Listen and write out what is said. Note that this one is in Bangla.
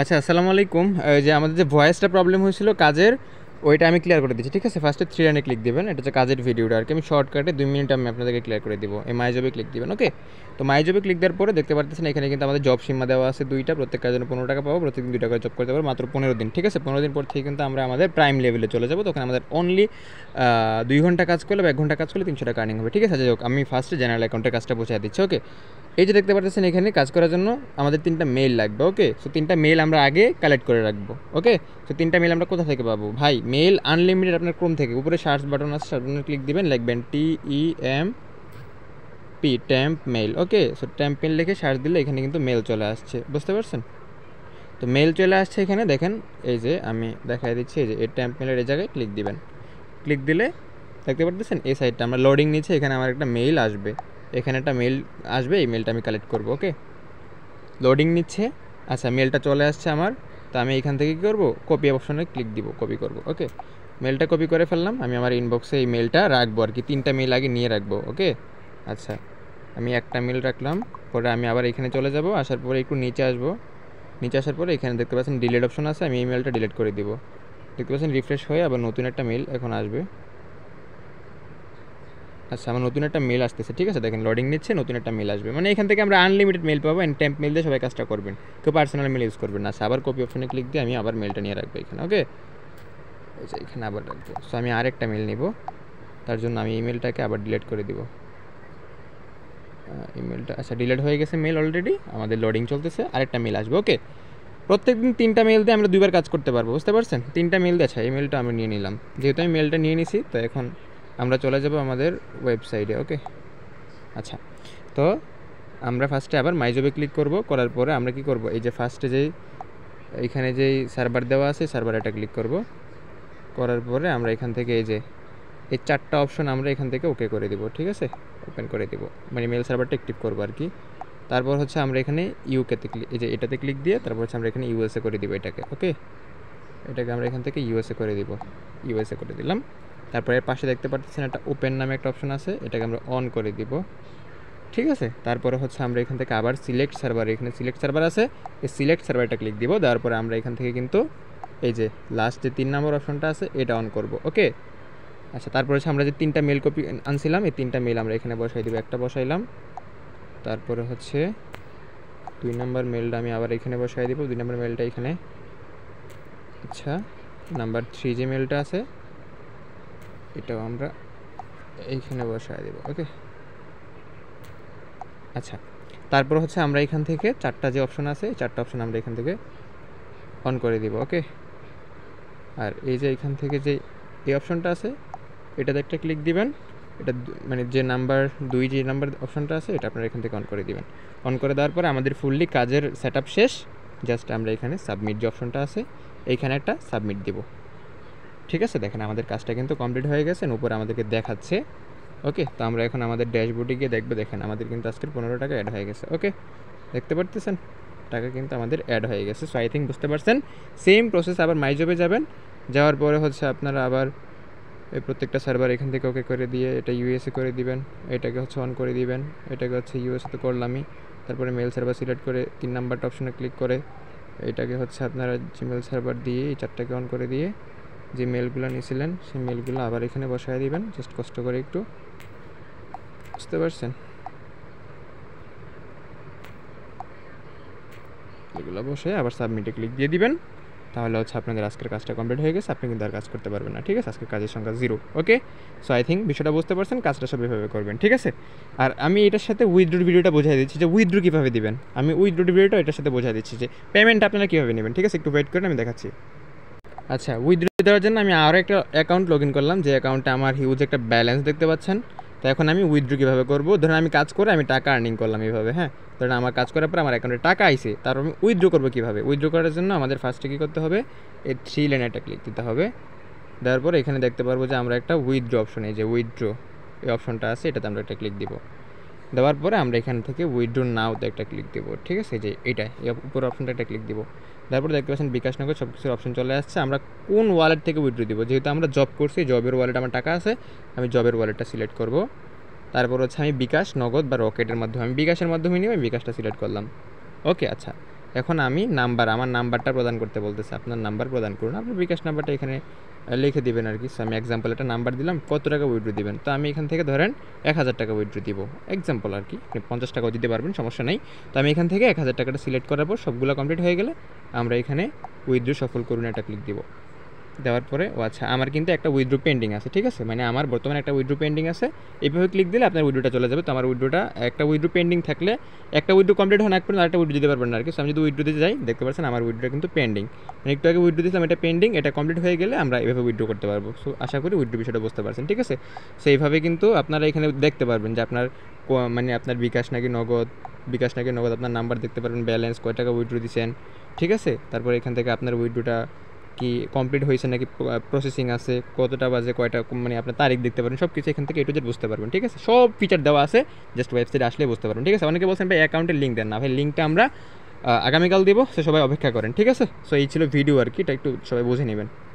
আচ্ছা, আসসালামু আলাইকুম। যে আমাদের যে ভয়েসটা প্রবলেম হয়েছিল কাজের, ওইটা আমি ক্লিয়ার করে দিচ্ছি। ঠিক আছে, ফার্স্টে থ্রি লাইনে ক্লিক দিবেন। এটা হচ্ছে কাজের ভিডিওটা আর কি। আমি শর্টকাটে 2 মিনিট আমি আপনাদেরকে ক্লিয়ার করে দিব। এই মাই জবে ক্লিক দিবেন। ওকে, তো মাই জবে ক্লিক দেওয়ার পরে দেখতে পাচ্ছেন এখানে কিন্তু আমাদের জব সীমা দেওয়া আছে দুইটা। প্রত্যেক কাজের জন্য 15 টাকা পাবো, প্রত্যেকদিন 2 টাকা জব করতে পারবো, মাত্র 15 দিন। ঠিক আছে, 15 দিন পর থেকে কিন্তু আমরা আমাদের প্রাইম লেভেলে চলে যাবো। তখন আমাদের অনলি 2 ঘন্টা কাজ করলে বা 1 ঘন্টা কাজ করলে 300 টাকা আর্নিং হবে। ঠিক আছে, যাই হোক, আমি ফার্স্টে জেনারেল অ্যাকাউন্টের কাজটা পৌঁছে দিচ্ছি। ওকে, এই যে দেখতে পাচ্ছেন এখানে কাজ করার জন্য আমাদের 3টা মেইল লাগবে। ওকে, সো 3টা মেইল আমরা আগে কালেক্ট করে রাখবো। ওকে, সো 3টা মেইল আমরা কোথা থেকে পাবো ভাই? মেইল আনলিমিটেড আপনার ক্রোম থেকে উপরে সার্চ বাটন আছে, সার্চ বাটনে ক্লিক দিবেন, লিখবেন TEMP ট্যাম্প মেইল। ওকে, সো ট্যাম্প মেইল লিখে সার্চ দিলে এখানে কিন্তু মেইল চলে আসছে, বুঝতে পারছেন? তো মেইল চলে আসছে এখানে দেখেন, এই যে আমি দেখাই দিচ্ছি, এই যে এই ট্যাম্প মেইলের এই জায়গায় ক্লিক দিবেন। ক্লিক দিলে দেখতে পাচ্ছেন এই সাইডটা আমরা লোডিং নিচ্ছে, এখানে আমার একটা মেইল আসবে, এখানে একটা মেইল আসবে, এই মেইলটা আমি কালেক্ট করবো। ওকে, লোডিং নিচ্ছে। আচ্ছা, মেলটা চলে আসছে আমার। তো আমি এখান থেকে কী করবো? কপি অপশনে ক্লিক দিব, কপি করব। ওকে, মেলটা কপি করে ফেললাম। আমি আমার ইনবক্সে এই মেলটা রাখবো আর কি, 3টা মেল আগে নিয়ে রাখবো। ওকে, আচ্ছা, আমি একটা মেল রাখলাম। পরে আমি আবার এখানে চলে যাব, আসার পরে একটু নিচে আসবো। নিচে আসার পরে এখানে দেখতে পাচ্ছেন ডিলিট অপশন আছে, আমি এই মেলটা ডিলিট করে দিব। দেখতে পাচ্ছেন রিফ্রেশ হয়ে আবার নতুন একটা মেল এখন আসবে। আচ্ছা, আমার নতুন একটা মেল আসতেছে। ঠিক আছে, দেখেন লোডিং নিচ্ছে, নতুন একটা মেল আসবে। মানে এখান থেকে আমরা আনলিমিটেড মেল পাবো, অ্যান্ড টেম্প মেল দিয়ে সবাই কাজটা করবেন, কেউ পার্সোনাল মেল ইউজ করবেন না। আচ্ছা, আবার কপি অপশনে ক্লিক দিয়ে আমি আবার মেলটা নিয়ে রাখবো এখানে। ওকে, এই যে এখানে আবার রাখবো। সো আমি আরেকটা মেল নিব, তার জন্য আমি ইমেলটাকে আবার ডিলিট করে দিব। ইমেলটা আচ্ছা ডিলিট হয়ে গেছে, মেল অলরেডি আমাদের লোডিং চলতেছে, আরেকটা মেল আসবে। ওকে, প্রত্যেকদিন 3টা মেল দিয়ে আমরা 2বার কাজ করতে পারবো, বুঝতে পারছেন? 3টা মেল দিয়ে। আচ্ছা, এই মেলটা আমি নিয়ে নিলাম, যেহেতু আমি মেলটা নিয়ে নিছি, তো এখন আমরা চলে যাব আমাদের ওয়েবসাইটে। ওকে, আচ্ছা, তো আমরা ফার্স্টে আবার মাই জবে ক্লিক করব। করার পরে আমরা কি করব? এই যে ফার্স্টে যেই এইখানে যেই সার্ভার দেওয়া আছে, সার্ভার এটা ক্লিক করব। করার পরে আমরা এখান থেকে এই যে এই 4টা অপশন আমরা এখান থেকে ওকে করে দিব। ঠিক আছে, ওপেন করে দিব, মানে মেল সার্ভারটা অ্যাক্টিভ করবো আর কি। তারপর হচ্ছে আমরা এখানে ইউকেতে ক্লিক, এই যে এটাতে ক্লিক দিয়ে তারপর হচ্ছে আমরা এখানে ইউএসএ করে দিব এটাকে। ওকে, এটাকে আমরা এখান থেকে ইউএসএ করে দিব, ইউএসএ করে দিলাম। তারপরে এর পাশে দেখতে পাচ্ছেন একটা ওপেন নামে একটা অপশন আছে, এটাকে আমরা অন করে দিব। ঠিক আছে, তারপরে হচ্ছে আমরা এখান থেকে আবার সিলেক্ট সার্ভার, এখানে সিলেক্ট সার্ভার আছে, এই সিলেক্ট সার্ভারটা ক্লিক দিব। দেওয়ার পরে আমরা এখান থেকে কিন্তু এই যে লাস্ট যে 3 নম্বর অপশনটা আছে এটা অন করব। ওকে, আচ্ছা, তারপরে হচ্ছে আমরা যে 3টা মেল কপি আনছিলাম, এই 3টা মেল আমরা এখানে বসাই দিব। একটা বসাইলাম, তারপরে হচ্ছে 2 নম্বর মেলটা আমি আবার এখানে বসাই দিব, 2 নম্বর মেলটা এখানে। আচ্ছা, নাম্বার 3 যে মেলটা আছে এটাও আমরা এইখানে বসাই দেব। ওকে, আচ্ছা, তারপর হচ্ছে আমরা এখান থেকে 4টা যে অপশন আছে, 4টা অপশন আমরা এখান থেকে অন করে দিব। ওকে, আর এই যে এখান থেকে যে এই অপশনটা আছে এটাতে একটা ক্লিক দিবেন। এটা মানে যে নাম্বার 2 যে নাম্বার অপশনটা আছে এটা আপনারা এখান থেকে অন করে দিবেন। অন করে দেওয়ার পরে আমাদের ফুললি কাজের সেট আপ শেষ। জাস্ট আমরা এখানে সাবমিট যে অপশনটা আছে এইখানে একটা সাবমিট দিব। ঠিক আছে, দেখেন আমাদের কাজটা কিন্তু কমপ্লিট হয়ে গেছে, উপরে আমাদেরকে দেখাচ্ছে। ওকে, তো আমরা এখন আমাদের ড্যাশবোর্ডে গিয়ে দেখবো, দেখেন আমাদের কিন্তু আজকের 15 টাকা অ্যাড হয়ে গেছে। ওকে, দেখতে পারতেছেন টাকা কিন্তু আমাদের অ্যাড হয়ে গেছে। সো আই থিঙ্ক বুঝতে পারছেন। সেম প্রসেস আবার মাই জবে যাবেন, যাওয়ার পরে হচ্ছে আপনারা আবার এই প্রত্যেকটা সার্ভার এখান থেকে ওকে করে দিয়ে এটা ইউএসএ করে দিবেন, এটাকে হচ্ছে অন করে দিবেন, এটাকে হচ্ছে ইউএসএ তো করলামই। তারপরে মেল সার্ভার সিলেক্ট করে 3 নাম্বারটা অপশনে ক্লিক করে এটাকে হচ্ছে আপনারা জিমেল সার্ভার দিয়ে এই 4টাকে অন করে দিয়ে যে মেলগুলো নিয়েছিলেন সেই মেলগুলো আবার এখানে বসায় দিবেন, জাস্ট কষ্ট করে একটু, বুঝতে পারছেন? এগুলো বসে আবার সাবমিটে ক্লিক দিয়ে দিবেন, তাহলে হচ্ছে আপনাদের আজকের কাজটা কমপ্লিট হয়ে গেছে। আপনি কিন্তু আর কাজ করতে পারবেন না। ঠিক আছে, আজকের কাজের সংখ্যা 0। ওকে, সো আই থিঙ্ক বিষয়টা বুঝতে পারছেন, কাজটা সব এভাবে করবেন। ঠিক আছে, আর আমি এটার সাথে উইথড্র ভিডিওটা বোঝাই দিচ্ছি যে উইথড্র কীভাবে দিবেন। আমি উইথড্র ভিডিওটা এটার সাথে বোঝাই দিচ্ছি যে পেমেন্ট আপনারা কীভাবে নেবেন। ঠিক আছে, একটু ওয়েট করেন, আমি দেখাচ্ছি। আচ্ছা, উইথড্র দেওয়ার জন্য আমি আরও একটা অ্যাকাউন্ট লগ ইন করলাম, যে অ্যাকাউন্টে আমার হিউজ একটা ব্যালেন্স দেখতে পাচ্ছেন। তো এখন আমি উইথড্র কীভাবে করবো? ধরুন আমি কাজ করে আমি টাকা আর্নিং করলাম এইভাবে। হ্যাঁ, ধরুন আমার কাজ করার পর আমার অ্যাকাউন্টে টাকা আইছে, তারপর আমি উইথড্র করবো কীভাবে? উইথড্র করার জন্য আমাদের ফার্স্টে কী করতে হবে? এই 3 লাইনে একটা ক্লিক দিতে হবে। দেওয়ার পর এখানে দেখতে পারবো যে আমরা একটা উইথড্র অপশন, এই যে উইথড্র এই অপশনটা আছে এটাতে আমরা একটা ক্লিক দিব। দেওয়ার পরে আমরা এখান থেকে উইথড্র নাওতে একটা ক্লিক দেবো। ঠিক আছে, যে এটা এই উপর অপশনটা একটা ক্লিক দিব। তারপর দেখতে পাচ্ছেন বিকাশ নগদ সব কিছুর অপশন চলে আসছে। আমরা কোন ওয়ালেট থেকে উইথড্র দিব? যেহেতু আমরা জব করছি, জবের ওয়ালেট আমার টাকা আছে, আমি জবের ওয়ালেটটা সিলেক্ট করব। তারপর হচ্ছে আমি বিকাশ নগদ বা রকেটের মাধ্যমে, আমি বিকাশের মাধ্যমে নিয়ে আমি বিকাশটা সিলেক্ট করলাম। ওকে, আচ্ছা, এখন আমি আমার নাম্বারটা প্রদান করতে বলতেছে, আপনার নাম্বার প্রদান করুন, আপনার বিকাশ নাম্বারটা এখানে লিখে দিবেন আর কি। সো আমি এক্সাম্পল একটা নাম্বার দিলাম, কত টাকা উইথড্র দিবেন, তো আমি এখান থেকে ধরেন 1000 টাকা উইথড্র দিব, এক্সাম্পল আর কি, আপনি 50 টাকাও দিতে পারবেন, সমস্যা নেই। তো আমি এখান থেকে 1000 টাকাটা সিলেক্ট করার পর সবগুলো কমপ্লিট হয়ে গেলে আমরা এখানে উইথড্র সফল করুন এটা ক্লিক দিব। দেওয়ার পরে আচ্ছা আমার কিন্তু একটা উইথড্র পেন্ডিং আছে, ঠিক আছে, মানে আমার বর্তমানে একটা উইথড্র পেন্ডিং আছে, এইভাবে ক্লিক দিলে আপনার উইথড্রটা চলে যাবে। তো আমার উইথড্রটা একটা উইথড্র পেন্ডিং থাকলে একটা উইথড্র কমপ্লিট হওয়ার আগ পর্যন্ত আরেকটা উইথড্র দিতে পারবেন না আর কি। আমি যদি উইথড্র দিতে যাই দেখতে পাচ্ছেন আমার উইথড্রটা কিন্তু পেন্ডিং, মানে একটু আগে উইথড্র দিয়েছিলাম, এটা পেন্ডিং, এটা কমপ্লিট হয়ে গেলে আমরা এভাবে উইথড্র করতে পারবো। সো আশা করি উইথড্র বিষয়টা বুঝতে পারছেন, ঠিক আছে। সো এইভাবে কিন্তু আপনারা এখানে দেখতে পারবেন যে আপনার মানে আপনার বিকাশ নাকি নগদ আপনার নাম্বার দেখতে পারবেন, ব্যালেন্স, কয় টাকা উইথড্র দিচ্ছেন, ঠিক আছে। তারপর এখান থেকে আপনার উইথড্রটা কি কমপ্লিট হয়েছে নাকি প্রসেসিং আছে, কতটা বাজে, কয়টা, মানে আপনার তারিখ দেখতে পারেন, সব কিছু এখান থেকে A to Z বুঝতে পারবেন, ঠিক আছে। সব ফিচার দেওয়া আছে, জাস্ট ওয়েবসাইটে আসলে বুঝতে পারবেন, ঠিক আছে। অনেকে বলছেন ভাই অ্যাকাউন্টের লিঙ্ক দেন না, ভাই লিঙ্কটা আমরা আগামীকাল দেবো, সো সবাই অপেক্ষা করেন, ঠিক আছে। সো এই ছিল ভিডিও আর কি, এটা একটু সবাই বুঝে নেবেন।